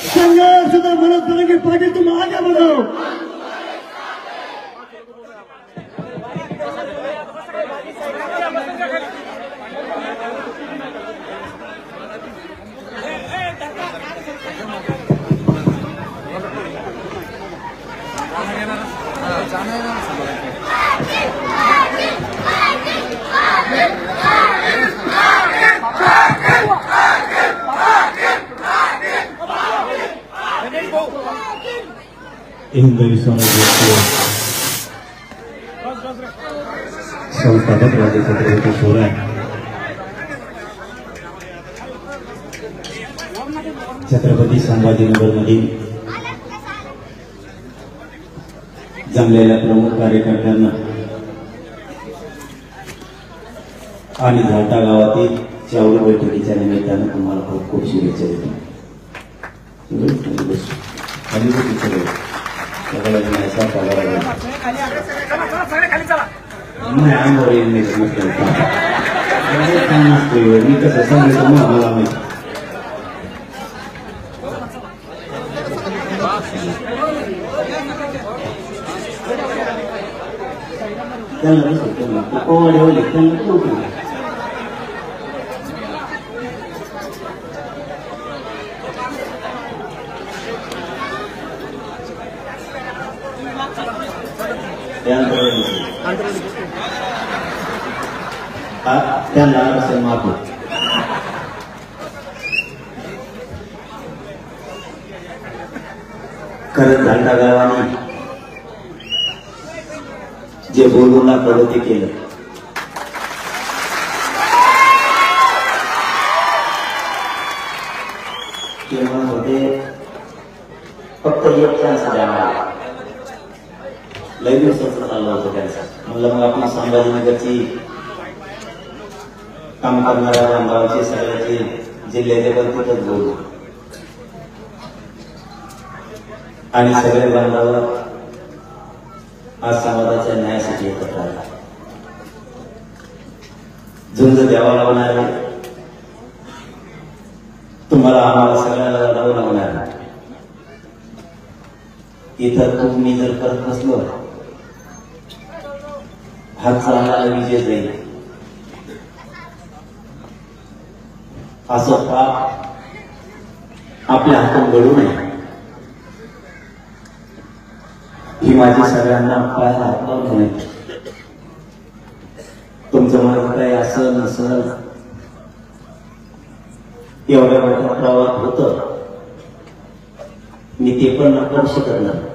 संघर्ष तो मनोज तरंगे पाटिल, तुम आगे बढ़ो। हिंदवी समाजाचे संस्थापक राजे छत्रपती शिवराय छत्रपती संभाजीनगर मधील जमलेल्या प्रमुख कार्यकर्त्यांना आणि झाटा गावातील चावडी बैठकीच्या निमित्तानं तुम्हाला खूप खूप शुभेच्छा देतो. मी कसं सांगितलं मला माहिती त्यांना असेल माफी. खरंच झाटा गावाने जे बोलून प्रगती केलं ते म्हणत होते फक्त एक चान्स द्यावा. लय दिवसाचं चाललं होतं त्यांचं. म्हणलं मग आपण संभाजीनगरची काम करणाऱ्या बांधवांची सगळ्याची जिल्ह्याच्या तिथंच बोलू आणि सगळे बांधव आज समाजाच्या न्यायासाठी एकत्र आला. झुंज द्यावा लागणार तुम्हाला, आम्हाला सगळ्याला लढावं लागणार. इथं तुम्ही जर करत नसलो हा चांगला विजय जाईल. असं पाप आपल्या हातून घडू नये ही माझी सगळ्यांना पायाला हात लावून नाही. तुमचं माझं काही असं नसल एवढ्या मोठ्या प्रवाहात होतं मी ते पण करू शकत नाही.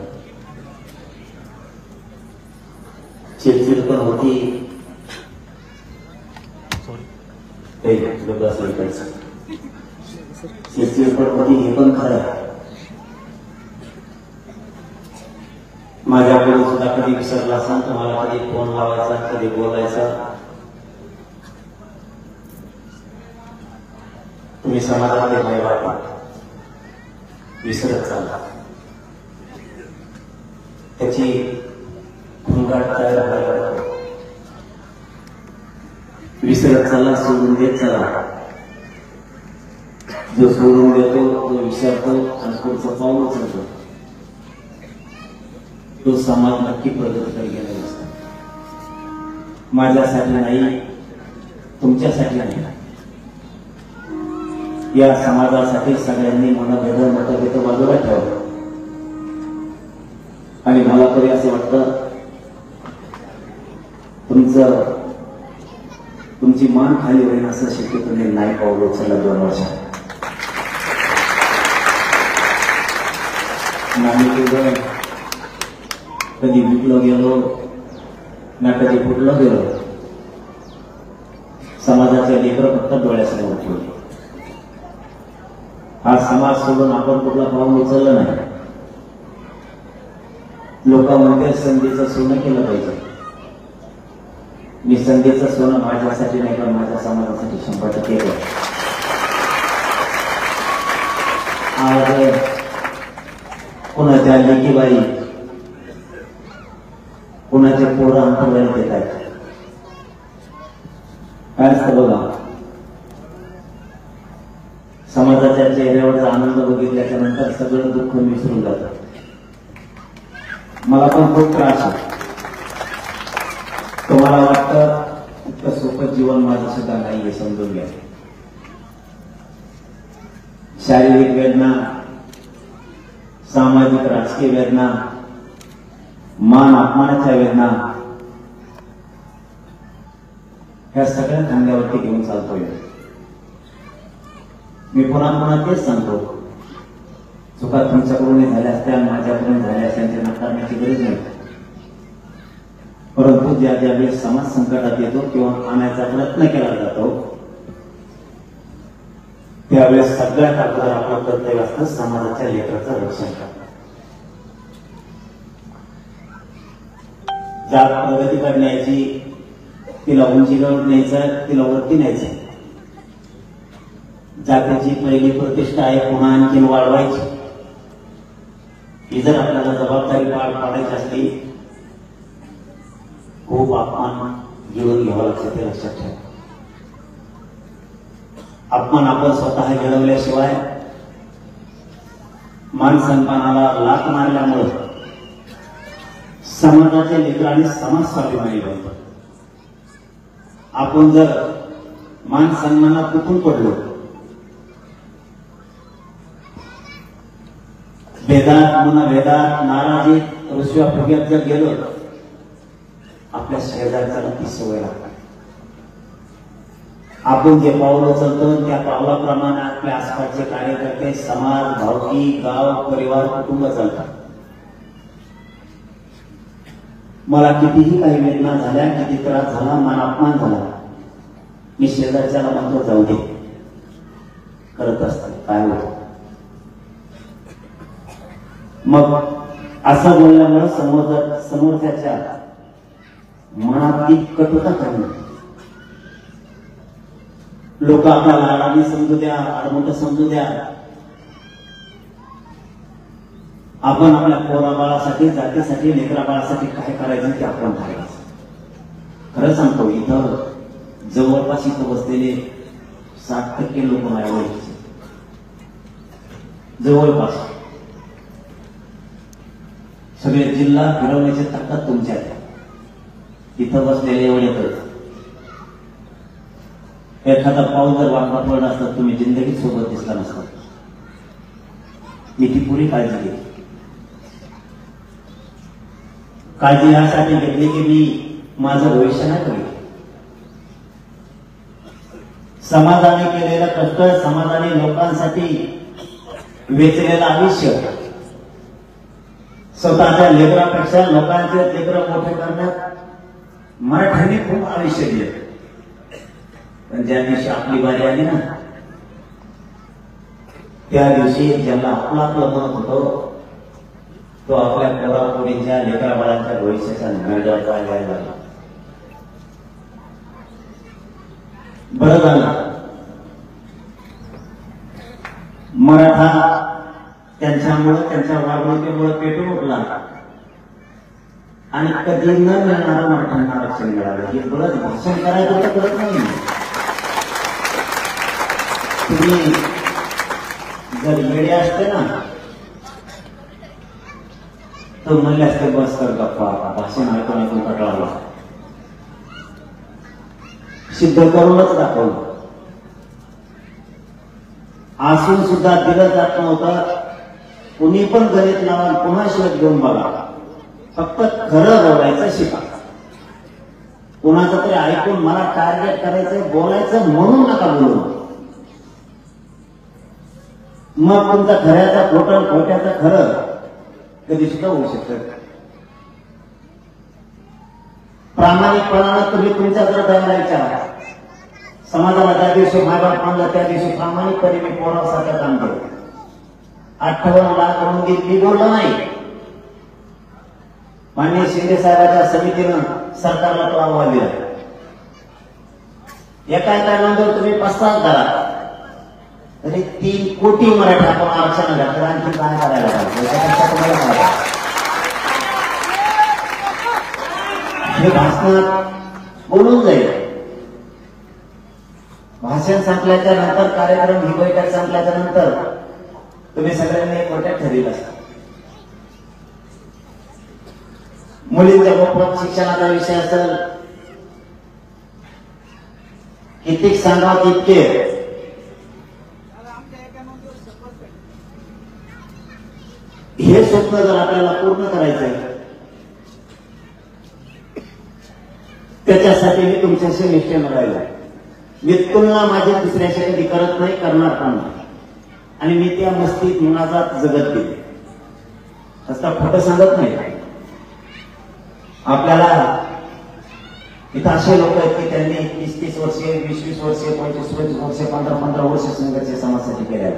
चिडचिड पण होती, चिडचिड पण होती, हे पण खरं. माझ्याकडून सुद्धा कधी विसरला असाल तुम्हाला कधी फोन लावायचा, कधी बोलायचा. तुम्ही समाजामध्ये मायबाप विसरत चालला. त्याची भुंगाट तयार व्हायला विसरत चालला, सोडून देत चला. जो सोडून देतो तो विसरतो आणि पुढचं पाऊल उचलतो तो समाज नक्की प्रगतीकडे गेला असतो. माझ्यासाठी नाही, तुमच्यासाठी नाही, या समाजासाठी सगळ्यांनी मनभेद मतभेद बाजूला ठेवलं. आणि मला तरी असं वाटतं तुमची मान खाली होईल असं शक्य तुम्ही नाही पावलं उचललं 2 वर्षात. कधी विकलो गेलो ना कधी फुटलो गेलो. समाजाचे लेकरं फक्त डोळ्यासमोर ठेवले. हा समाज सोडून आपण कुठला पाऊल उचललं नाही. लोक म्हणते संधीचं सोनं केलं पाहिजे. मी संधीचं सोनं माझ्यासाठी नाही पण माझ्या समाजासाठी 100% केलं. आज कुणाच्या लेकीबाई कुणाचे पोरं अंतर्वेल देत आहेत. काय असतं बघा, समाजाच्या जे चेहऱ्यावरचा आनंद बघितल्याच्या नंतर सगळं दुःख विसरून जातं. मला पण खूप त्रास आहे. तुम्हाला वाटतं इतकं सोपं जीवन माझं सुद्धा नाहीये, समजून घ्या. शारीरिक वेदना, सामाजिक राजकीय वेदना, मान अपमानाच्या वेदना, ह्या सगळ्या खांद्यावरती घेऊन चालतोय. मी पुन्हा पुन्हा तेच सांगतो, चुका तुमच्याकडून झाल्या असत्या, माझ्याकडून झाल्या असत्या, त्यांना करण्याची गरज नाही. परंतु ज्या ज्यावेळेस समाज संकटात येतो किंवा आणायचा प्रयत्न केला जातो त्यावेळेस सगळ्यात अगोदर आपलं कर्तव्य असतं समाजाच्या लेकराचं रक्षण करणं. जात प्रगतीकडे न्यायची, तिला उंचीकडे न्यायचं, तिला वरती न्यायचं. जातीची पहिली प्रतिष्ठा आहे, पुन्हा आणखीन वाढवायची. ही जर आपल्याला जबाबदारी पार पाडायची असली खूप अपमान गिळून घ्यावा लागतं, ते लक्षात ठेवा. अपमान आपण स्वतः घडवल्याशिवाय, मान सन्मानाला लाथ मारल्यामुळे समाजाचे लेकर आणि समाज स्वाभिमानी बनतो. आपण जर मान सन्मानात तुटून पडलो, भेदात मनभेदात नाराजीत रुसव्या फुग्यात जर गेलो, आपल्या शेजारचा नक्की सवय लागतात. आपण जे पाऊल उचलतो त्या पावलाप्रमाणे आपल्या आसपासचे कार्यकर्ते, समाज, भावकी, गाव, परिवार, कुटुंब चालतात. मला कितीही काही वेदना झाल्या, किती त्रास झाला, मान अपमान झाला, मी शेजारच्याला म्हणतो जाऊ दे, करत असतात, काय होतं. मग असं बोलल्यामुळे समोरच्याच्या मनातली कटुता कमी. लोक आपल्याला लाडाने समजू द्या, आडमोठं समजू द्या, आपण आपल्या पोराबाळासाठी, जातीसाठी, लेकराबाळासाठी काय करायचं ते आपण करायचं. खरं सांगतो, इथं जवळपास इथं बसलेले 60% लोक माझ्या ओळखीचे, जवळपास सगळे जिल्हा फिरवण्याची ताकद तुमच्यात आहे. इथं बसलेले एवढे तर एखादा पाऊल जर वाकडा पडला असता, तुम्ही जिंदगीत सोबत दिसला नसता. मी ती पुरी काळजी घेतली. काळजी यासाठी घेतली की मी माझं भविष्य नाही करू. समाजाने केलेलं कष्ट, समाजाने लोकांसाठी वेचलेलं आयुष्य, स्वतःच्या लेकरापेक्षा लोकांचे लेकर मोठे करण्यात मराठ्यांनी खूप आयुष्य दिले. पण ज्या दिवशी आपली बारी आली ना, त्या दिवशी ज्यांना आपला आपलं म्हणत होतो तो आपल्या पोरापोरींच्या लेकराबाळांच्या भविष्याचा निर्णय घ्यायला लागला. बरं झालं मराठा त्यांच्यामुळे, त्यांच्या वागणुकीमुळे पेटून उठला आणि कधी न मिळणारं मराठ्यांना आरक्षण मिळालं. हे बरंच भाषण करायचं तर कळत नाही. तुम्ही जर येडे असते ना तर म्हणले असते बस कर गप्पा, भाषण ऐकून ऐकून कंटाळला. सिद्ध करूनच दाखवलं. असून सुद्धा दिलं जात नव्हतं. कुणी पण गणित लावा, पुन्हा शोध घेऊन बघा, फक्त खरं बोलायचं शिका. कुणाचं तरी ऐकून मला टार्गेट करायचं, बोलायचं म्हणून नका बोलू. मग तुमचा खऱ्याचा खोटा, खोट्याचं खरं कधी सुद्धा होऊ शकत. प्रामाणिकपणानं तुम्ही तुमच्याकडे जायला विचारा. समाजाला त्या दिवशी मायबाप मानलं, त्या दिवशी प्रामाणिकपणे मी पोरासारखं काम केलं. 58 लाख रुपये मी बोललो नाही. माननीय शिंदे साहेबांच्या समितीनं सरकारला तो अहवाल दिला. एका नंतर तुम्ही पस्ताव करा तरी 3 कोटी मराठा आपण आरक्षण घातलं. आणखी काय करायला पाहिजे हे भाषणात बोलून जाईल. भाषण संपल्याच्या नंतर, कार्यक्रम ही बैठक संपल्याच्या नंतर तुम्ही सगळ्यांनी कोट्यात ठरविलं असता. मुलींच्या मोफत शिक्षणाचा विषय असेल, कितीक सांगा तितके. हे स्वप्न जर आपल्याला पूर्ण करायचंय, त्याच्यासाठी मी तुमच्याशी निश्चय राहिलो. मी तुलना माझी दुसऱ्याशी कधी करत नाही, करणार पण नाही. आणि मी त्या मस्तीत मुनाजात जगत गेले. असता खोटं सांगत नाही. आपल्याला इथं असे लोक आहेत की त्यांनी 30-30 वर्षे, 20-20 वर्षे, 25-25 वर्षे, 15-15 वर्ष संघर्ष समाजासाठी केले.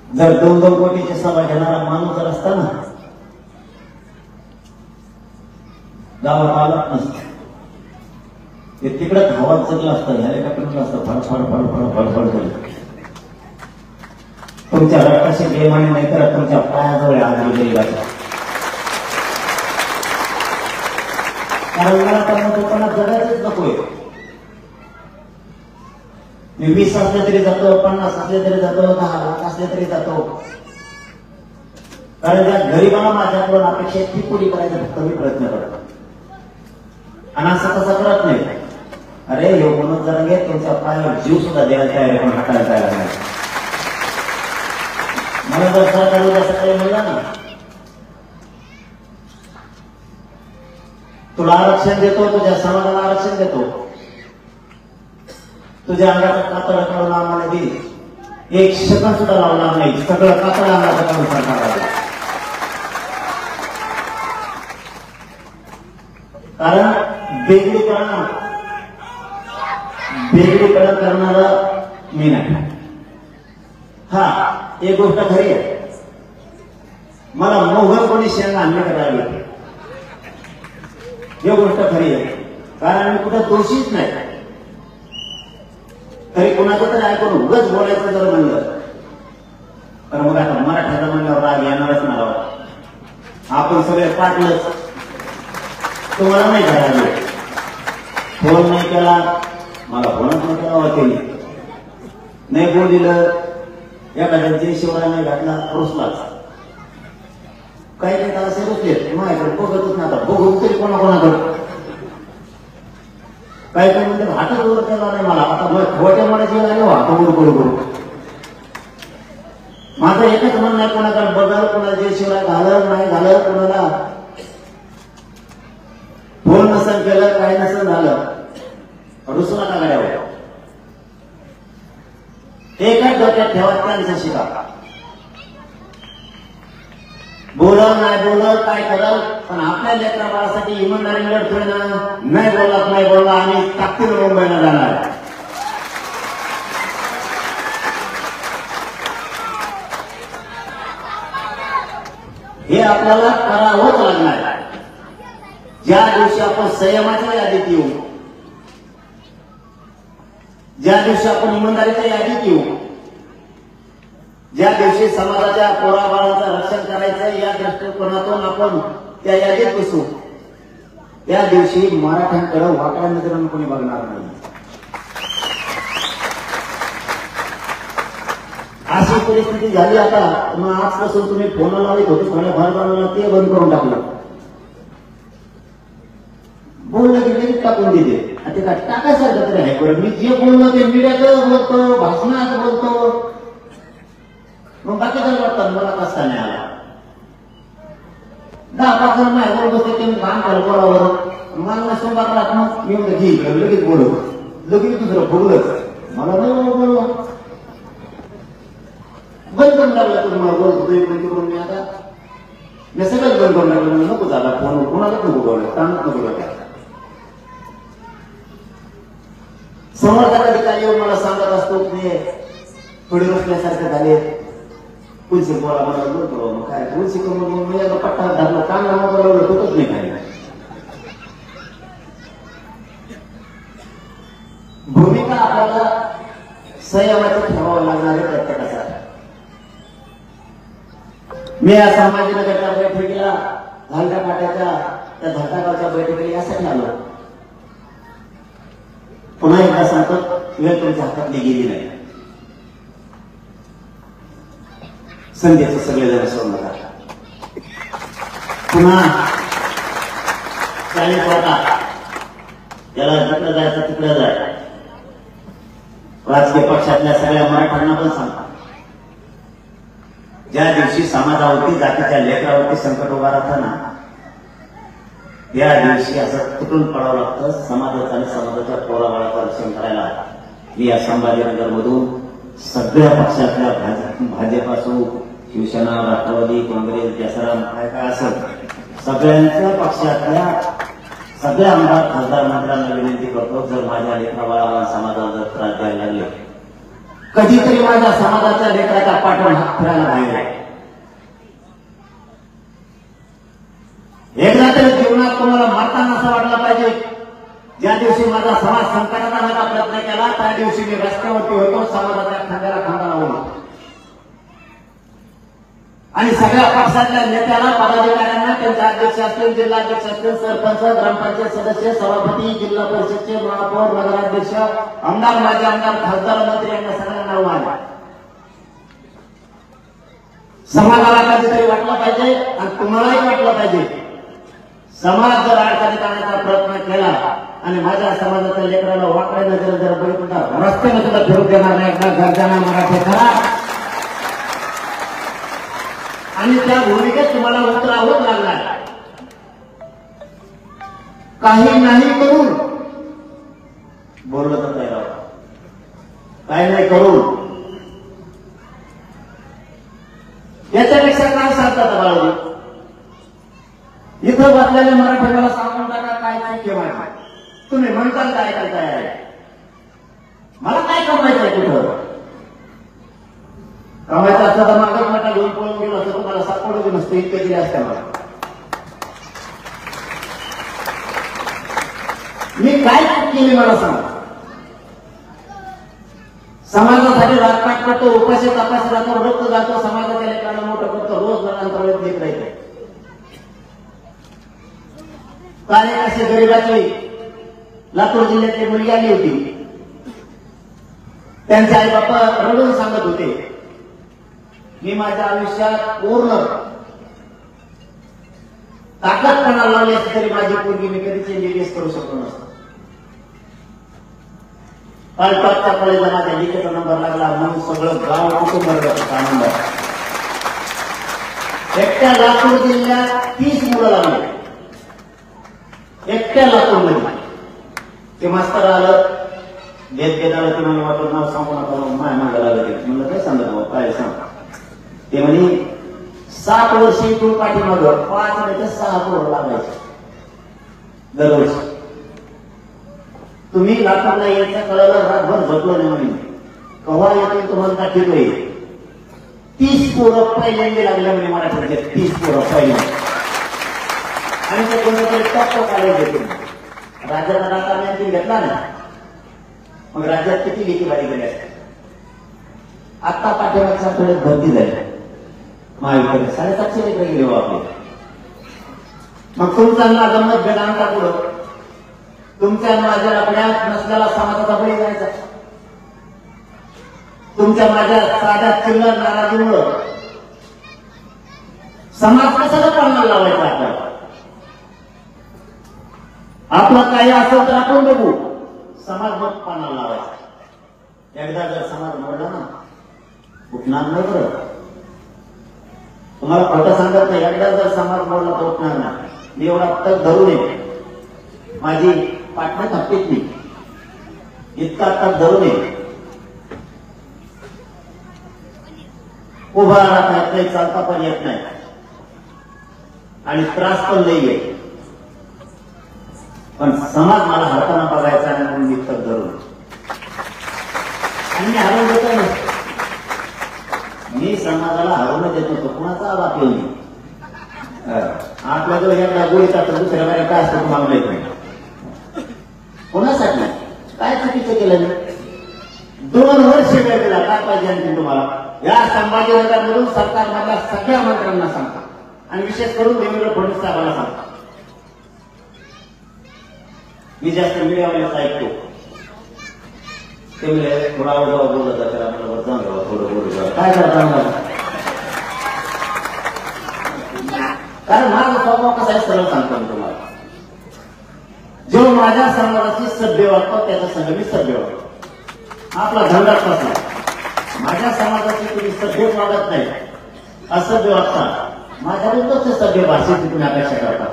जर 2-2 कोटीची सभा घेणारा माणूस जर असता ना, गावात आलाच नसतं. ते तिकडं धावत जगलं असतं, हेलिकॉप्टरला असतं, फडफड फडफड फडफड करत. तुमच्या रक्ताशी बेमानी नाही करत, तुमच्या पायाजवळ आजरी गेली जातात. कारण मला त्यांना लोकांना जगायचंच नकोय. मी 20 असले तरी जातो, 50 असले तरी जातो, 10 लाख असले तरी जातो. कारण त्या गरीबाला माझ्याकडून अपेक्षा ती पुरी करायचा फक्त मी प्रयत्न करतो. आणि असं तसं करत नाही. अरे हे म्हणून जरा घे, तुमच्या पायावर जीव सुद्धा द्यायला तयार आहे, पण हाताळायला तयार नाही. मला जर सरकारने असं काही म्हणलं ना, तुला आरक्षण देतो, तुझ्या समाजाला आरक्षण देतो, तुझ्या अंगाचं कातड काढून आम्हाला दे, एक सेकंद सुद्धा लावणार नाही, सगळं कातड अंगाचं काढून सरकारला. कारण बेगडीकरण करणारा मी नाही. हा एक गोष्ट खरी आहे, मला मोहर कोणी शेंगा आणली करावी, ही गोष्ट खरी आहे. कारण मी कुठं दोषीच नाही. तरी कुणाचं तरी ऐकून उगाच बोलायचं जर म्हणलं तर मग आता मराठ्याचा म्हणल्यावर राग येणारच ना. आपण सगळे पाटलंच. तुम्हाला नाही करायला फोन नाही केला, मला फोनच नाही केला होते, नाही बोल दिलं, एखाद्या जय शिवराय नाही घातला रुसलाच. काही नाही असे रुसले, माझ्याकडे बघतच नाही. आता बघून तरी कोणाकोणाकडे काही काही म्हणजे हातच वर केला नाही मला. आता खोट्या म्हणायची आले हात वर करू. माझं एकच म्हणणं आहे, कोणाकडे बघाल, कोणाला जय शिवराय घालत नाही घालत, कोणाला फोन नसेल केलं, काही नसेल झालं, रुसू नका गाड्यावर. एकच डोक्यात ठेवा, त्यांचं शिका. बोलत नाही बोलत काय करल, पण आपल्या लेकरा बाळासाठी इमानदारी लढतोय ना. नाही बोलला आणि ताकदीने मुंबईला जाणार. हे आपल्याला करावंच लागणार. ज्या दिवशी आपण संयमाच्या यादीत येऊ, ज्या दिवशी आपण इमानदारीच्या यादीत येऊ, ज्या दिवशी समाजाच्या पोराबाळाचं रक्षण करायचं या दृष्टिकोनातून आपण त्या यादीत बसू, त्या दिवशी मराठ्यांकडे वाकड्या नजरेनं कोणी बघणार नाही. अशी परिस्थिती झाली. आता मग आजपासून तुम्ही फोन लावत होते, थोड्या भर बनवला, ते बंद करून टाकलं. बोललं की लगेच टाकून देते. ते का टाकायसारखं तरी आहे. मी जे बोललो ते मीडियात बोलतो, भाषणात बोलतो, मग बाकी जर वाटतात मला कसा नाही आला. 10-5 जण माझ्यावर बसते, ते काम झालं बोलावर, मला सोमवार राहत मग मी म्हणतो घे लगेच बोलू, लगेच दुसरं बोललंच. मला नाही बोललो, बंद करून लागला. तुम्हाला बोलतो बंद करून मी आता मी सगळंच बंद करून लागलं. नको झाला फोन, कोणालाच नको बोललं, कामात नको बोलला. समोरचा अधिकारी येऊन मला सांगत असतो की थोडे रोखल्यासारखे झाले, तुलसी बोला मला बोलतो. मग काय तुलसी करून मग मी पट्टा धरला, कामाला बोलावलं होतच नाही. काय भूमिका आपल्याला संयमाची ठेवावं लागणार आहे प्रत्येकासाठी. मी या संभाजीनगरच्या बैठकीला, घालटा काट्याच्या त्या धरटागावच्या बैठकीला यासाठी आलो. पुन्हा एकदा सांगतो, वेळ तुमच्या हातातली गेली नाही. संधीचं सगळेजण सोडून नका. पुन्हा 40 होता त्याला जिकडे जायचं तिकडे जाय. राजकीय पक्षातल्या सगळ्या मराठ्यांना पण सांगा, ज्या दिवशी समाजावरती जातीच्या लेकरावरती संकट उभा राहतं ना, त्या दिवशी असं तुटून पडावं लागतं समाजाचं आणि समाजाच्या पोराबाळाचं रक्षण करायला. मी या संभाजीनगर मधून सगळ्या पक्षातल्या भाजप असो, शिवसेना, राष्ट्रवादी, काँग्रेस, जसराम काय काय असं सगळ्यांच्या पक्षातल्या सगळ्या आमदार खासदार मंत्र्यांना विनंती करतो, जर माझ्या लेकराबाळाला समाजाला जर त्रास द्यायला लागले, कधीतरी माझ्या समाजाच्या लेकराचा पाठवून हात फिरायला पाहिजे. एकदा तरी जीवनात तुम्हाला मारताना असं वाटलं पाहिजे, ज्या दिवशी माझा समाज संकटात आणायचा प्रयत्न केला त्या दिवशी मी रस्त्यावरती होतो, समाजाच्या खांद्याला खांदा लावून. आणि सगळ्या पक्षातल्या नेत्याला, पदाधिकाऱ्यांना, त्यांचे अध्यक्ष असतील, जिल्हाध्यक्ष असतील, सरपंच, ग्रामपंचायत सदस्य, सभापती, जिल्हा परिषदचे महापौर, नगराध्यक्ष, आमदार, माजी आमदार, खासदार, मंत्री यांना सगळ्यांना आव्हान, समाजाला कधीतरी वाटलं पाहिजे आणि तुम्हालाही वाटलं पाहिजे, समाज जर अडचणीत आणण्याचा प्रयत्न केला आणि माझ्या समाजाच्या लेकराला वाकड्या नजर जर बघितलं, रस्त्याने सुद्धा फिरू देणार नाही. एकदा गर्जना मराठी करा आणि त्या भूमिकेत तुम्हाला उतरावंच लागणार. काही नाही करून बोललं तर काय राव, काही नाही करून याच्यापेक्षा काय सांगतात बाळाजी. इथं बसलेल्या मराठीला सांगून टाका काय नाही केव्हा तुम्ही म्हणताल काय करताय आहे, मला काय कमायचंय, कुठं कमायचं असतं तर मागच मोठा घेऊन पळून गेलो असतं, तुम्हाला सापडू नसतं, इतकं दिले असतं मला. मी काय केली मला सांगा. समाजासाठी राजपाट करतो, उपाशी तपास राहतो, रक्त जातो, समाजाच्या लेकरांना मोठं करतो, रोज नरांतर देत राहतो. काल एक अशी गरीबाची लातूर जिल्ह्यातली मुलगी आली होती, त्यांचे आई बाप्पा रडून सांगत होते, मी माझ्या आयुष्यात पूर्ण ताकद पणाला लावली असती तरी माझी पोरगी मी कधीच एमबीबीएस करू शकलो नसतो. काल टॉपच्या कॉलेजला माझ्या लिखीचा नंबर लागला म्हणून सगळं गाव कुटुंब आनंद. एकट्या लातूर जिल्ह्यात 30 मुलं लागली, एकट्या लातूर मध्ये. ते मास्तर आलं, देत आलं, ते मला वाटलं नाव सांगू नका, माय मागायला लागलं. म्हणलं काय सांगत भाऊ, काय सांग. ते म्हणे 7 वर्ष इथून पाठीमागं 5 नाही तर 6 करोड लागायचे दरवर्षी. तुम्ही लातूरला यायचं कळलं, रातभर झोपलो नाही म्हणे, कव्हा येतो तुम्हाला दाखवतो. 30 पोरं पहिल्यांदा लागले म्हणे मराठीमध्ये, 30 पोरं पहिल्यांदा. आणि ते कोणतरी टप्प कॉलेज घेतो, राज्याचा डाटा मी घेतला ना, मग राज्यात किती लेखीवाडी गेले असते. आता पाठीमागच्या आठवड्यात भरती झाली महाविद्यालय, 750 लेकर गेले हो आपले. मग तुमचा माझा मतभेद आणता पुढं, तुमच्या माझ्या आपल्यात नसलेला समाजाचा बळी जायचा, तुमच्या माझ्या साध्या चिल्लर नाराजीमुळं समाज कशाला पणाला लावायचा. आपल्याला आपलं काही असेल तर आपण बघू, समाज मग पणाला लावायचा. एकदा जर समाज मोडला ना, उठणार नाही. बरं तुम्हाला खोटं सांगत नाही, एकदा जर समाज मोडला तर उठणार नाही. मी एवढा तक धरून ये, माझी पाठणं थकलीत नाही, इतका तक धरून ये. उभा राहता येत नाही, चालता पण येत नाही आणि त्रास पण नाही येत, पण समाज मला हरताना बघायचा आणि म्हणून मी तक धरून. आणि मी हरवून देतो ना, मी समाजाला हरवून देत नव्हतो, कुणाचा बाप येऊ नये. आपल्याजवळ एकदा गोळीचा तर दुसऱ्या वेळेला काय असतं तुम्हाला माहित नाही. कोणासाठी काय चुकीचं केलं नाही. 2 वर्ष वेळ दिला, काय पाहिजे आणखी तुम्हाला. या संभाजीनगरमधून सरकारमधल्या सगळ्या मंत्र्यांना सांगता आणि विशेष करून देवेंद्र फडणवीस साहेबांना सांगता. मी जास्त मीडियावाल्याच ऐकतो, ते म्हणजे थोडा आवाज बोलत त्याला मला जाऊन घ्यावा, थोडं बोलू काय करता. आहे सरळ सांगतो मी तुम्हाला. जो माझ्या समाजाची सभ्य वागतो त्याच्या संग मी सभ्य वागतो. आपला धंदाच कसा माझ्या समाजाची तुम्ही सभ्य वागत नाही, असभ्य वागता, माझ्याकडून सभ्य भाषेची तुम्ही अपेक्षा करता.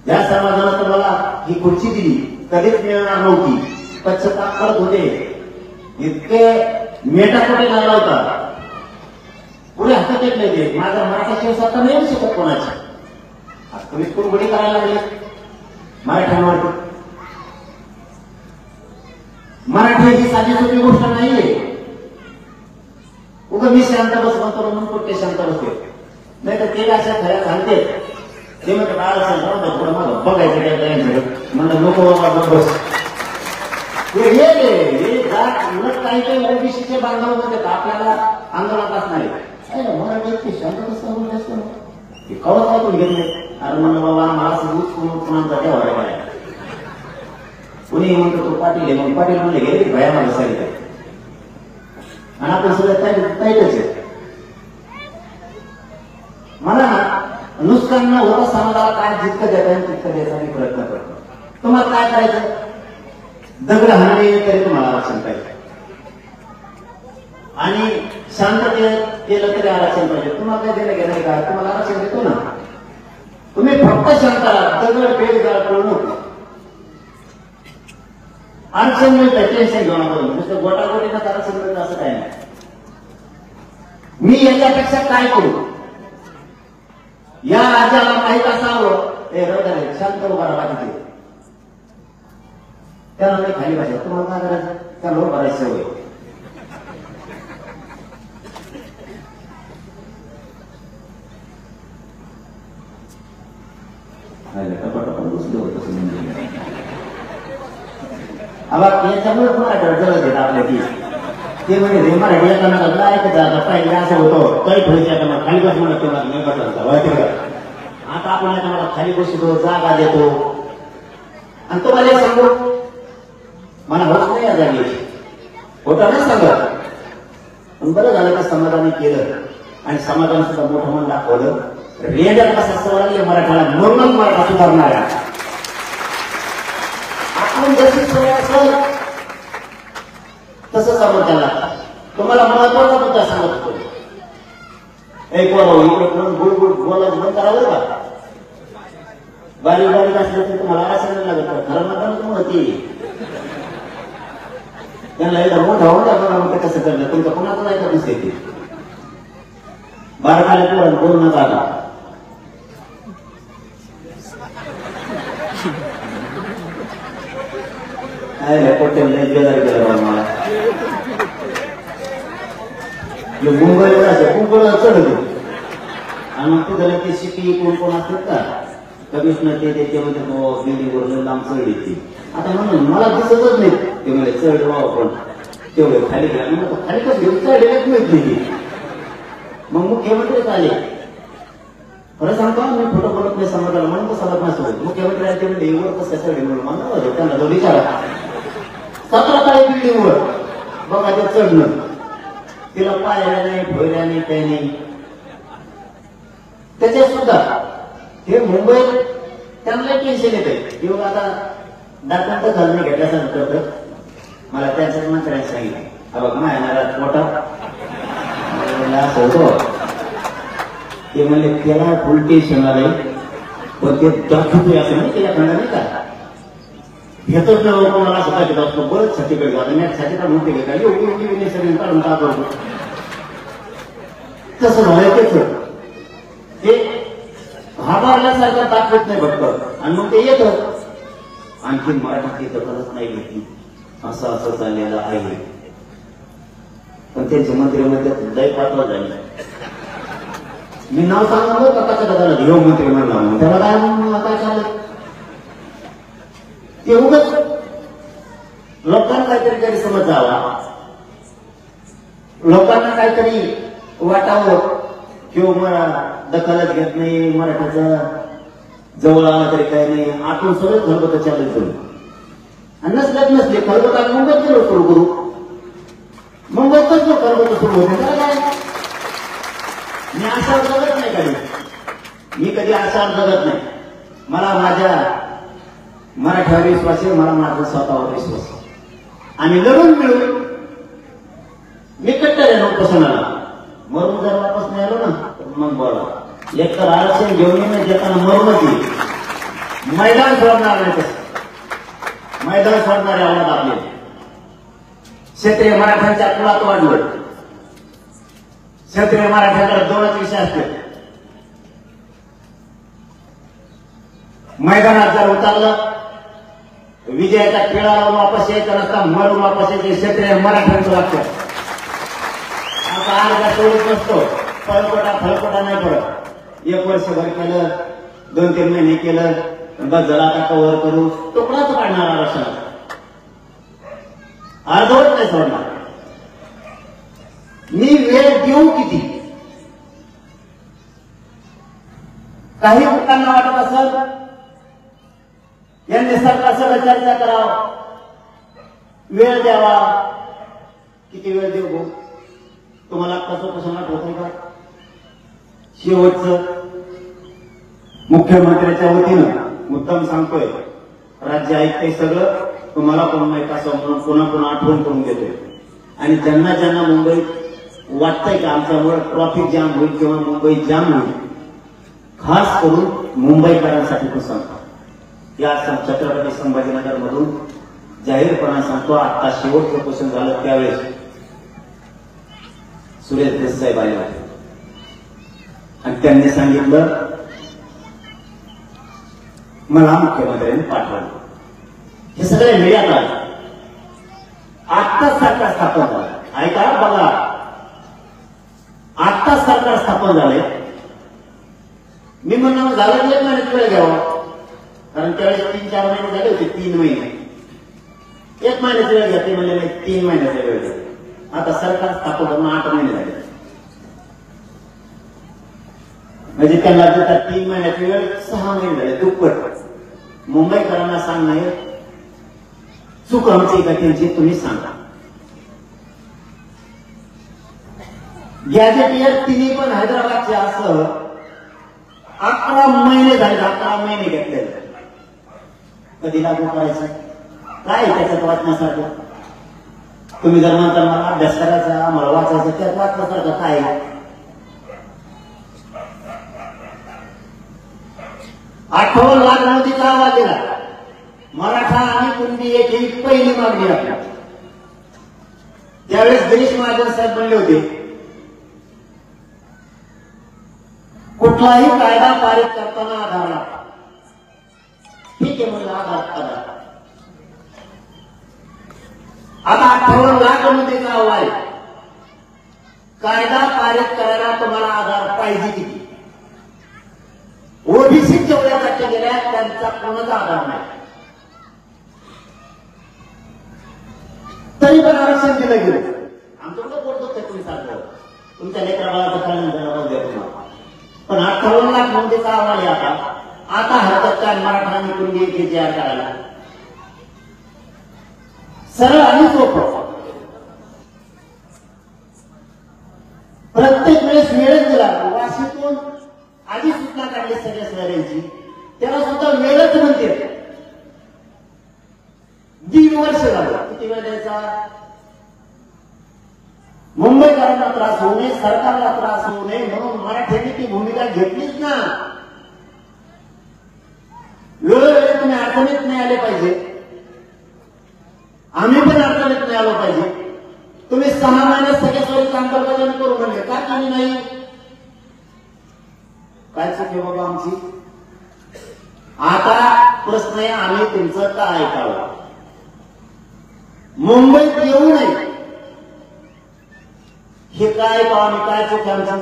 या समाजानं तुम्हाला ही खुर्ची दिली, कधीच मिळणार नव्हती, पश्चाताप करत होते, इतके मेटाकोटे लागला होता, पुढे हातात टेकले ते. माझा मराठा शिवसत्ता नाही येऊ शकत कोणाची. तुम्ही कुरगुडी करायला लागले मराठ्यांवर. मराठी ही साधी सोपी गोष्ट नाहीये. उगा मी शांत बस म्हणतो म्हणून कुठे शांत बसते, नाही तर ते अशा खऱ्या सांगते. ते म्हणतात बाळासाहेब थोडं मला बघायचं काय म्हणलं नको बाबा बस. हे जात उलट काही काही ओबीसीचे बांधव म्हणतात आपल्याला आंदोलनात असणार मराठी इतकी शांत कसं असतं ते कवच ऐकून घेतले. अरे म्हणलं बाबा मला कुणाचा त्या व्हायला कुणी म्हणतो तो पाटील आहे, मग पाटील म्हणले गेले भया मला सांगितलं आणि आपण सगळं ताईटच आहे. मला नुकसान न होता समाजाला काय जितकं देता येईल तितकं द्यायचा मी प्रयत्न करतो. तुम्हाला काय करायचं, दगड हाणणे तरी तुम्हाला आरक्षण पाहिजे आणि शांततेत केलं तरी आरक्षण पाहिजे. तुम्हाला काय देणं घेणार का, तुम्हाला आरक्षण देतो ना. तुम्ही फक्त शांत राहा, दगड पेट जरा कळू नको. आरक्षण मिळतं टेन्शन घेऊ नका. नुसतं गोटागोटीनं आरक्षण मिळतं असं काय नाही. मी याच्यापेक्षा काय करू, या राज्याला माहीत असावं. हे रडले शांत उभा राहा तिथे, त्याला नाही खाली पाहिजे. तुम्हाला काय करायचं, त्याला उभा राहायची सवय. याच्यामुळे जळत आपल्या ती ते म्हणजे मराठी एकामेकाला ऐकत पाहिजे असं होतं. काही ठेवायचे खाली बस म्हणत तेव्हा नाही बसला. आता आपण याच्यामध्ये खाली बसतो, जागा देतो. आणि तुम्हाला सांगू मला होत नाही या जागी होता नाही सांगत, पण बरं झालं का समाजाने केलं आणि समाजाने सुद्धा मोठं मन दाखवलं. रेड्यात कसा सवय मराठ्याला म्हणूनच मराठा सुधारणार आहे. आपण जशी सवय असेल तसं समोरच्याला. तुम्हाला महत्वाचा मुद्दा सांगत होतो, एक इकडे कोण गुळगुळ बोलायचं बंद करावं का. बारीक बारीक असलं तर तुम्हाला आरक्षण लागत खरं नका तुम्हाला ते त्यांना एकदा मोठा होता बघा कसं करलं. तुमचं कोणाचं ऐकत नसते ते बारकाला पोरण बोलू नका. आता मला मुंबईला कुंकण चढतो आणि मग तिथं ते सिटी कोण कोण असतात का कमिशनर ते त्याच्यामध्ये बिल्डिंगवर लांब चढ येते. आता म्हणून मला दिसतच नाही ते म्हणजे चढ पण तेवढे खाली गेला खाली कसं घेऊन चढलेच माहित नाही. मग मुख्यमंत्रीच आले. खरं सांगतो मी फोटो बोलत नाही समाजाला म्हणून तर सांगत नसतो. मुख्यमंत्री आले ते म्हणजे एवढं कसं चढले म्हणून म्हणा त्यांना तो विचारा 17 ताळी बिल्डिंगवर बघा ते चढणं तिला पाहिल्या नाही भोयल्या नाही काही नाही. त्याच्यात सुद्धा हे मुंबईत त्यांना टेन्शन येते की बघा आता दातांत घालून घेतल्यासारखं करतं. मला त्यांच्याच मंत्र्यांनी सांगितलं बघ माझ्या घरात मोठा असं होतो ते म्हणजे त्याला फुल टेन्शन आलंय पण ते दाखवतोय असं नाही त्याला खंडा नाही का घेतच नाही. कोणाला असं टाकत असतो बरंच छातीकडे जातो मी छाती काढून ते घेता एवढी एवढी सगळी काढून टाकतो. तसं झालं तेच ते घाबरल्यासारखं दाखवत नाही फक्त आणि मग ते येतं. आणखी मराठी दखलच नाही घेतली असं असं चाललेलं आहे. पण त्यांचे मंत्रिमध्ये लय पातळ झाले. मी नाव सांगणार का कसं झालं घेऊ मंत्री म्हणला त्याला काय चाललं ते उगाच लोकांना काहीतरी गैरसमज जावा लोकांना काहीतरी वाटावं किंवा दखलच घेत नाही मराठीचा जवळ आला तरी काही नाही. आठवून सगळं घरगुती चालू करू आणि नसल्यात नसले खरगत आम्ही मुंबईत गेलो सुरू करू मुंबईतच घरगुती सुरू होते. त्याला काय मी अशा बघत नाही काही मी कधी आशावर जगत नाही. मला माझ्या मराठ्यावर विश्वास आहे, मला माझा स्वतःवर विश्वास आहे. आम्ही लढून मिळून मी कट्टर आहे उपोषणाला. मरून जर वापस नाही आलो ना तर मग बोला. एक तर आरक्षण घेऊन येणं देताना मरूनच येईल. मैदान सोडणार नाही. तसं मैदान सोडणारे आव्हान आपले क्षेत्रीय मराठ्यांच्या कुळात वाढलं. क्षेत्रीय मराठ्यांकडे दोनच विषय असते. मैदानात जर उतरलं विजयाचा खेळा लावून वापस यायचं नसता, मरून वापस यायचे. क्षेत्रीय मराठ्यांचं लागतं. आता अर्धा सोडूच नसतो. फळकोटा नाही पडत. एक वर्षभर केलं, 2-3 महिने केलं, बस जरा आता कव्हर करू, तुकडाच काढणार आरक्षणाचा. अर्धवट नाही सोडणार. मी वेळ देऊ किती? काही लोकांना वाटत असेल यांनी सरकारसह चर्चा करावं, वेळ द्यावा. किती वेळ देऊ भाऊ? तुम्हाला कसं आठवत का? शेवटचं मुख्यमंत्र्याच्या वतीनं मुद्दाम सांगतोय, राज्य ऐकतंय सगळं, तुम्हाला पण माहित असं म्हणून पुन्हा पुन्हा आठवण करून देतोय. आणि ज्यांना ज्यांना मुंबईत वाटतंय की आमच्यामुळे ट्रॉफिक जाम होईल किंवा मुंबई जाम होईल, खास करून मुंबईकरांसाठी पण सांगतो. या छत्रपती संभाजीनगर मधून जाहीरपणा सांगतो, आता शेवटचं क्वेश्चन झालं त्यावेळेस सुरेश देसाई आले होते आणि त्यांनी सांगितलं मला मुख्यमंत्र्यांनी पाठवलं. हे सगळे मीडियात आले. आत्ताच सरकार स्थापन झालं. ऐका बघा, आत्ताच सरकार स्थापन झाले. मी म्हणून झालं 1 महिन्यात वेळ घ्यावा, कारण त्यावेळेस 3-4 महिने झाले होते. 3 महिने 1 महिन्याचा वेळ घ्या. ते म्हणले 3 महिन्याचा वेळ घ्या. आता सरकार स्थापन करून 8 महिने झाले. म्हणजे त्यांना देतात 3 महिन्याची वेळ, 6 महिने झाले. दुप्पट. मुंबईकरांना सांगणे चूक आमची का त्यांची तुम्ही सांगा. गॅजेटियर तिन्ही पण हैदराबादचे असं 11 महिने झाले. 11 महिने घेतलेले. कधी लागू करायचं? काय त्याच्यात वाचण्यासारखं? तुम्ही जर म्हणता मला अभ्यास करायचा, मला वाचायचं, त्यात वाचण्यासारखं काय? 58 लाख मोदीचा आवाज दिला. मराठा आणि कुणबी एक ही पहिली मागणी आपली. त्यावेळेस गिरीश महाजन साहेब म्हणले होते, कुठलाही कायदा पारित करताना आधार लागतो. ठीक आहे म्हणजे आधार. आता 58 लाख मोदीचा आवाज, कायदा पारित करायला तुम्हाला आधार पाहिजे किती? ओबीसी जेवढ्या जाती गेल्या त्यांचा कोणाचा आधार नाही, तरी पण आरक्षण दिलं गेलं. आमच्याकडे बोलतो ते तुम्ही सांगतो तुमच्या लेकराला तुम्हाला, पण 58 लाख मोदीचा आवाज आता हरकत काय मराठा आणि कुणबी तयार करायला? सरळ आणि सोपं. प्रत्येक वेळेस वेळच दिला. वाशीतून आधी सूचना काढली सगळ्या शहरांची, त्याला सुद्धा वेळच म्हणते. 1.5 वर्ष झालं. किती वेळ द्यायचा? मुंबईकरांना त्रास होऊ नये, सरकारला त्रास होऊ नये म्हणून मराठ्यांनी ती भूमिका घेतलीच ना. वेळोवेळी तुम्ही अडचणीत नाही आले पाहिजे, आम्ही पण अडचणीत नाही आलो पाहिजे. तुम्ही 6 महिन्यात सगळ्या सोयीची अंमलबजावणी करू म्हणले, का तुम्ही नाही? काय चुकी बाबा आमची? आता प्रश्न आहे, आम्ही तुमचं काय ऐकावं? मुंबईत येऊ नये हे काय पाहणे? काय चुकी आमची?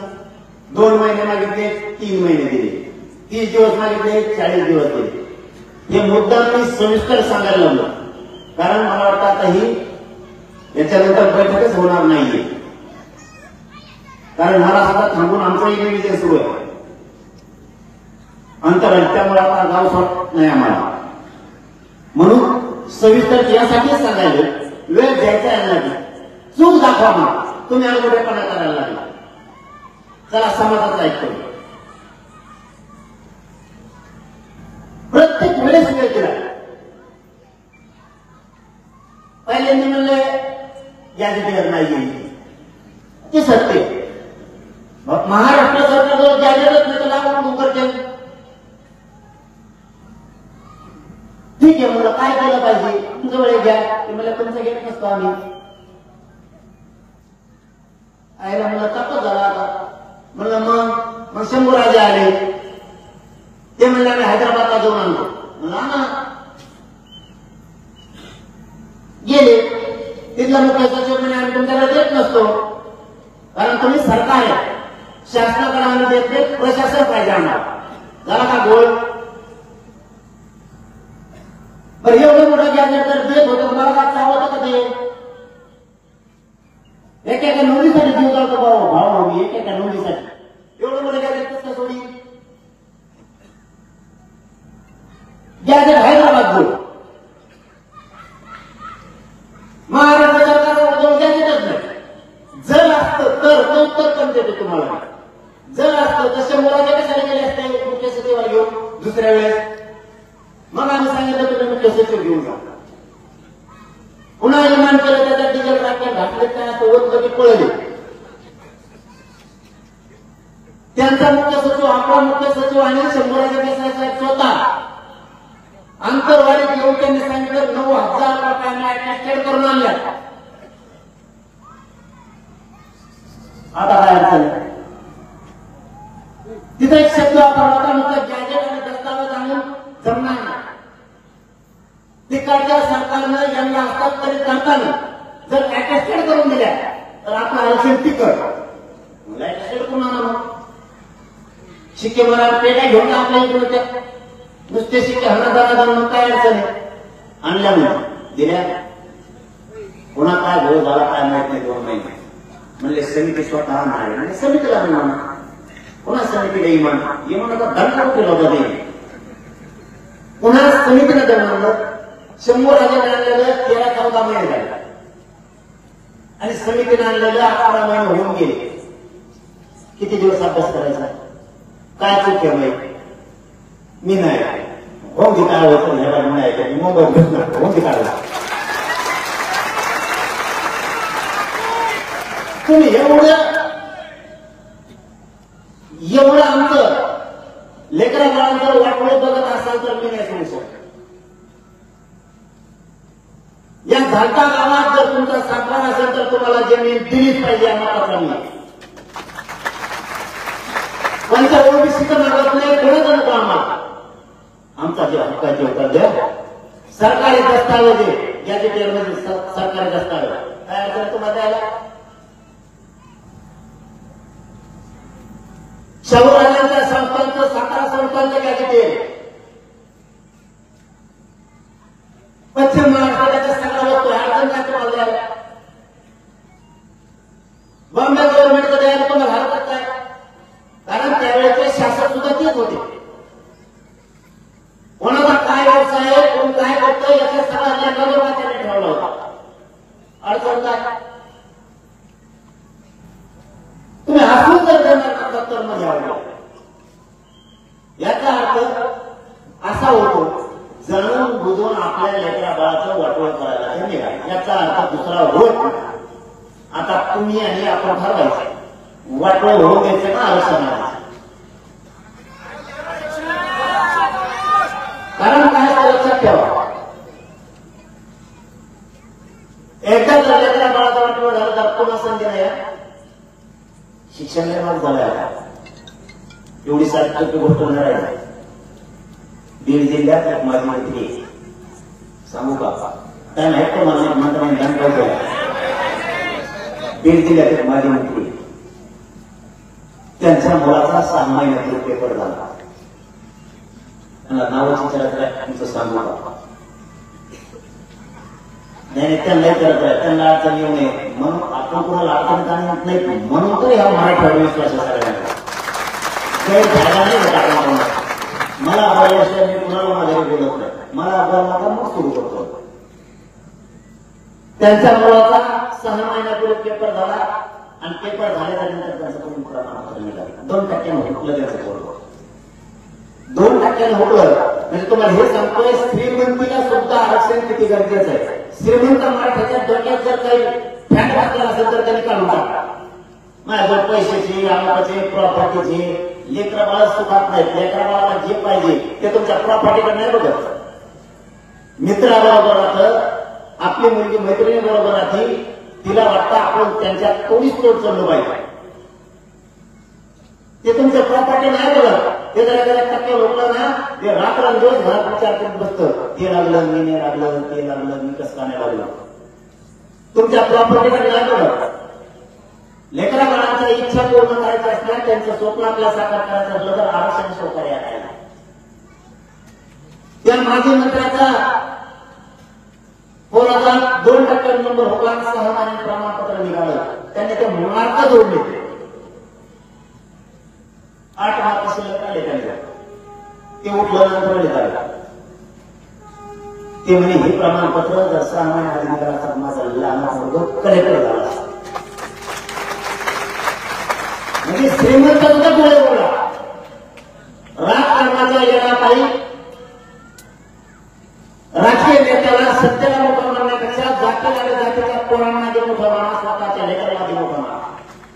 2 महिने मागितले, 3 महिने दिले. 30 दिवस मागितले, 40 दिवस दिले. हे मुद्दा मी सविस्तर सांगायला लागलो, कारण मला वाटतं आता ही याच्यानंतर बैठकच होणार नाहीये. कारण मला सुद्धा थांबून आमचं नियोजन सुरू आहे अंतराळ, त्यामुळे आता गाव सोडत नाही आम्हाला. म्हणून सविस्तर यासाठीच सांगायला वेळ द्यायचा यांना. चूक दाखवा मग. तुम्ही अलगोडेपणा करायला लागला. चला समाजाचा ऐकतो. बरेच वेळ केला. पहिल्यांदा म्हणले गॅजेटियर नाही, ते सत्य. महाराष्ट्र सरकारजवळ गॅजेटच नाही तर लागू करते. ठीक आहे म्हणलं, काय केलं पाहिजे, तुमच्याकडे घ्या. ते मला तुमचं घेत नसतो आम्ही. आईला म्हणलं तापच झाला आता. म्हणलं मग शंभूराजे आले. ते म्हणले आम्ही हैदराबादला जाऊन आणतो. म्हणलं ना गेले. तिथला मुख्य सचिव म्हणे आम्ही तुमच्याकडे देत नसतो, कारण तुम्ही सरकार आहे, शासनाकडे आम्ही देत नाही, प्रशासन पाहिजे आम्हाला. झाला का गोळ? बरं एवढं मोठं गॅजेट जर देत होतं मला काय चावतं का ते? एकेका नोंदीसाठी जीव जातो भाऊ, एकेका नोंदीसाठी एवढं मोठं गॅजेट कसं सोडी? गॅजेट हैदराबाद बोल. महाराष्ट्र सरकारजवळ गॅजेटच नाही. जर असतं तर तो उत्तर पण देतो तुम्हाला. जर असतं तर शंभराचे कशाला गेले असते मुख्य सचिवाला घेऊन दुसऱ्या वेळेस? मग आम्ही सांगितलं तुम्ही मुख्य सचिव घेऊन जा. पुन्हा निर्माण केलं, त्याच्या डिझेल राखेल घातले, त्यांना सोबत लगेच पळले. त्यांचा मुख्य सचिव, आपला मुख्य सचिव आणि शंभराचे देसाई साहेब स्वतः आंतरवाडीत येऊन त्यांनी सांगितलं 9,000 रुपयांना अटॅस्टेड करून आणल्या. आता काय अडचण? तिथे एक शब्द वापरला होता, गॅजेट आणि दस्तावेज आणून जमणार नाही. तिकडच्या सरकारनं यांना हस्तांतरित करताना जर अटॅस्टेड करून दिल्या तर आपण आरक्षण तिकड अटॅस्टेड करून आणा. शिक्के मला पेट्या घेऊन आपल्या इकडे होत्या, नुसते शिक्के हणादाना मग काय अडचण आहे? आणल्या म्हणून दिल्या. पुन्हा काय घोळ झाला काय माहित नाही. 2 महिने म्हणले समिती स्वतः नाही, म्हणजे समितीला म्हणा. पुन्हा समितीला इमानाचा दंड केला होता ते. पुन्हा समितीने जमवलं. शंभराजे आणलेलं 13-14 महिने झाले आणि समितीने आणलेलं 11 महिने होऊन गेले. किती दिवस अभ्यास करायचा? काय चूक आहे माहिती? मी नाही होऊन ती काय होतं ह्याला नाही मुंबईत होऊन ती काढला. तुम्ही एवढं आमचं लेकरा बाळांचं वाटवळ बघत असाल तर मी नाही सांगू शकतो. या झालता गावात जर तुमचा सातबार असेल तर तुम्हाला जमीन दिलीच पाहिजे या मताचा मी. कोणत्या ओबीसीचं मागत नाही, कोणाच नको आम्हाला. आमचा जे हक्काचे होता द्या. सरकारी दस्तावेज गॅजेटियरमध्ये सरकारी दस्तावेज काय अडचण तुम्हाला द्यायला? शाहूराजांच्या संस्थांचं 17 संस्थांचं गॅजेटियर. पश्चिम महाराष्ट्राच्या सगळ्या वस्तू अडचण काय तुम्हाला द्यायला? बॉम्बे गव्हर्नमेंटचं द्यायला तुम्हाला हरकत काय? कारण त्यावेळेचे शासक सुद्धा तेच होते. कोणाचा काय व्यवसाय आहे, कोण काय करतोय याच्या सगळ्या नजर त्याने ठेवला होता. अडचण काय? तुम्ही हसून जर देणार 70 मध्ये आवडला याचा अर्थ असा होतो जाणून बुजून आपल्या लेकरा बाळाचं वाटोळ करायला ते निघाले. याचा अर्थ दुसरा होत. आता तुम्ही आणि आपण ठरवायचं वाटोळ होऊ द्यायचं का आरक्षण आणायचं. कारण काय लक्षात ठेवा, एकदा जर लेकरा बाळाचा वाटोळ झाला तर पुन्हा संधी नाही. शिक्षण निर्माण झालंय आता एवढी 60% गोष्ट होणार आहे. बीड जिल्ह्यात एक माझी मैत्री सांगू का? त्या नाही तो मला म्हणतो बीड जिल्ह्यात एक माझी मैत्री, त्यांच्या मुलाचा 6 महिन्यापूर्वी पेपर झाला. त्यांना नावाची चरित्र तुमचं सांगू का? नाही त्यांनाही करत आहे, त्यांना अडचण येऊ नये म्हणून आपण कोणाला अडचण आणत नाही. म्हणून तर ह्या मराठवाडा विश्वास सगळ्यांना मला आवडल्याशिवाय मी कुणाला माझ्या बोलत नाही. मला आवडला मग सुरू करतो. त्यांच्या मुलाचा 6 महिन्यापूर्वी पेपर झाला आणि पेपर झाल्यानंतर त्यांचं प्रमाणपत्र मिळालं. 2% हुकलं त्याचं पोरं. 2% हुकलं म्हणजे तुम्हाला हे सांगतोय, श्रीमंतीला सुद्धा आरक्षण किती गरजेचं आहे. श्रीमंत मराठ्याच्या डोक्यात जर काही फॅट घातला असेल तर त्यांनी काढून टाका. माझ्याजवळ पैशाची, आमकाचे, प्रॉपर्टीचे, लेकरा बाळा सुखात नाहीत. लेकरा बाळाला जे पाहिजे ते तुमच्या प्रॉपर्टीकडे नाही बघत. मित्राबरोबर राहतं, आपली मुलगी मैत्रिणी बरोबर राहते, तिला वाटतं आपण त्यांच्या कोणीच तोड चाललो पाहिजे. ते तुमचं प्रॉपर्टी नाही बघत. ते जरा जरा टक्के होतं ना, ते रात्रंदिवस घरात विचार करत बसतं, ते लागलं, मी नाही लागलं, ते लागलं, मी कसं का नाही लागलं. तुमच्या प्रॉपर्टीकडे नाही बघत. लेकरा बाळांच्या इच्छा पूर्ण करायच्या असल्या, त्यांचं स्वप्न आपल्याला साकार करायचं असलं तर आरक्षण सहकार्य करायला. त्या माजी मंत्र्याचा पोराचा 2% नंबर होता, सहमानी प्रमाणपत्र निघालं. त्यांनी ते मार्क जोडले. 8 मार्क शिल्लक आले त्यांना. ते उठलं नंतर लिहितात, ते म्हणे हे प्रमाणपत्र जर 6 महिने आधी निघाला माझा लहान वर्ग कलेक्टर झाला. म्हणजे श्रीमंत सुद्धा डोळे बोला. राजकारणाच्या येण्यापायी राजकीय नेत्याला सत्तेला मोठा मानण्यापेक्षा जातीला आणि जातीच्या पोरांना जे मोठा माना, स्वतःच्या लेकराला जे मोठा माना,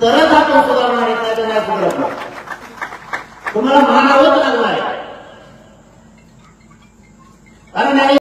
तरच आपण सुधारणार आहे. नाही सुधारत नाही. तुम्हाला मानावं